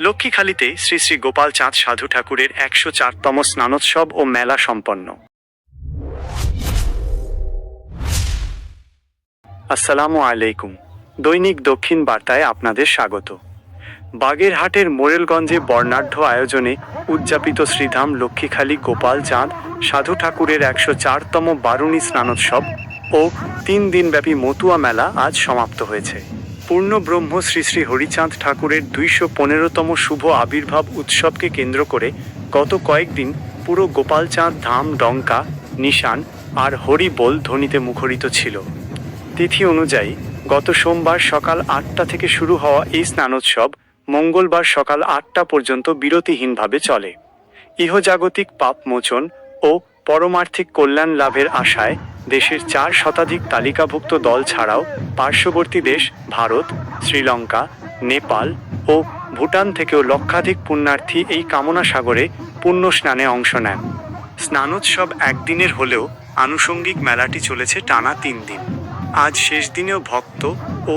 লক্ষ্মীখালীতে শ্রী শ্রী গোপাল চাঁদ সাধু ঠাকুরের ১০৪তম স্নানোৎসব ও মেলা সম্পন্ন। আসসালামু আলাইকুম। দৈনিক দক্ষিণ বার্তায় আপনাদের স্বাগত। বাগেরহাটের মোরেলগঞ্জে বর্ণাঢ্য আয়োজনে উদযাপিত শ্রীধাম লক্ষ্মীখালী গোপাল চাঁদ সাধু ঠাকুরের ১০৪তম বারুণী স্নানোৎসব ও ৩ দিনব্যাপী মতুয়া মেলা আজ সমাপ্ত হয়েছে। পূর্ণব্রহ্ম শ্রী শ্রী হরিচাঁদ ঠাকুরের ২১৫তম শুভ আবির্ভাব উৎসবকে কেন্দ্র করে গত কয়েকদিন পুরো গোপালচাঁদ ধাম ডঙ্কা, নিশান আর হরি বল ধ্বনিতে মুখরিত ছিল। তিথি অনুযায়ী গত সোমবার সকাল ৮টা থেকে শুরু হওয়া এই স্নানোৎসব মঙ্গলবার সকাল ৮টা পর্যন্ত বিরতিহীনভাবে চলে। ইহজাগতিক পাপ মোচন ও পরমার্থিক কল্যাণ লাভের আশায় দেশের ৪ শতাধিক তালিকাভুক্ত দল ছাড়াও পার্শ্ববর্তী দেশ ভারত, শ্রীলঙ্কা, নেপাল ও ভুটান থেকেও লক্ষাধিক পুণ্যার্থী এই কামনা সাগরে পুণ্য স্নানে অংশ নেন। স্নানোৎসব একদিনের হলেও আনুষঙ্গিক মেলাটি চলেছে টানা ৩ দিন। আজ শেষ দিনেও ভক্ত ও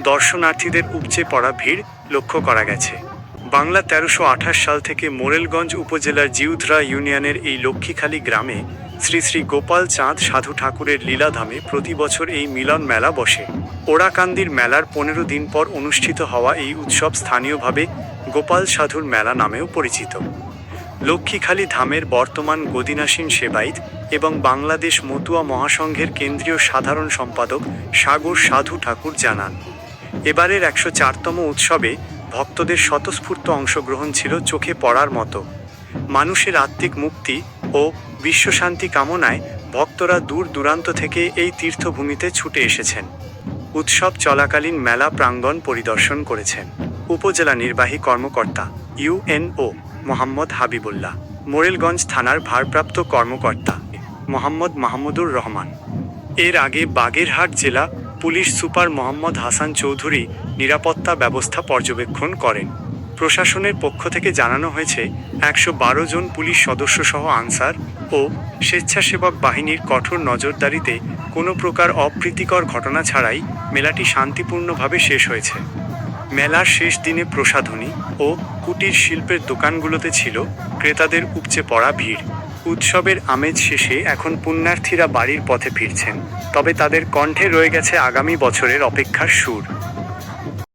দর্শনার্থীদের উপচে পড়া ভিড় লক্ষ্য করা গেছে। বাংলা ১৩২৮ সাল থেকে মোরেলগঞ্জ উপজেলার জিউধরা ইউনিয়নের এই লক্ষ্মীখালী গ্রামে শ্রী শ্রী গোপাল চাঁদ সাধু ঠাকুরের লীলাধামে প্রতি বছর এই মিলন মেলা বসে। ওড়াকান্দির মেলার ১৫ দিন পর অনুষ্ঠিত হওয়া এই উৎসব স্থানীয়ভাবে গোপাল সাধুর মেলা নামেও পরিচিত। লক্ষ্মীখালী ধামের বর্তমান গদিনাসীন সেবাইত এবং বাংলাদেশ মতুয়া মহাসংঘের কেন্দ্রীয় সাধারণ সম্পাদক সাগর সাধু ঠাকুর জানান, এবারের ১০৪তম উৎসবে ভক্তদের স্বতঃস্ফূর্ত অংশগ্রহণ ছিল চোখে পড়ার মতো। মানুষের আত্মিক মুক্তি ও বিশ্বশান্তি কামনায় ভক্তরা দূর দূরান্ত থেকে এই তীর্থভূমিতে ছুটে এসেছেন। উৎসব চলাকালীন মেলা প্রাঙ্গণ পরিদর্শন করেছেন উপজেলা নির্বাহী কর্মকর্তা ইউএনও মোহাম্মদ হাবিবুল্লাহ, মোরেলগঞ্জ থানার ভারপ্রাপ্ত কর্মকর্তা মোহাম্মদ মাহমুদুর রহমান। এর আগে বাগেরহাট জেলা পুলিশ সুপার মোহাম্মদ হাসান চৌধুরী নিরাপত্তা ব্যবস্থা পর্যবেক্ষণ করেন। প্রশাসনের পক্ষ থেকে জানানো হয়েছে ১১২ জন পুলিশ সদস্যসহ আনসার ও স্বেচ্ছাসেবক বাহিনীর কঠোর নজরদারিতে কোনো প্রকার অপ্রীতিকর ঘটনা ছাড়াই মেলাটি শান্তিপূর্ণভাবে শেষ হয়েছে। মেলার শেষ দিনে প্রসাধনী ও কুটির শিল্পের দোকানগুলোতে ছিল ক্রেতাদের উপচে পড়া ভিড়। উৎসবের আমেজ শেষে এখন পুণ্যার্থীরা বাড়ির পথে ফিরছেন, তবে তাদের কণ্ঠে রয়ে গেছে আগামী বছরের অপেক্ষার সুর।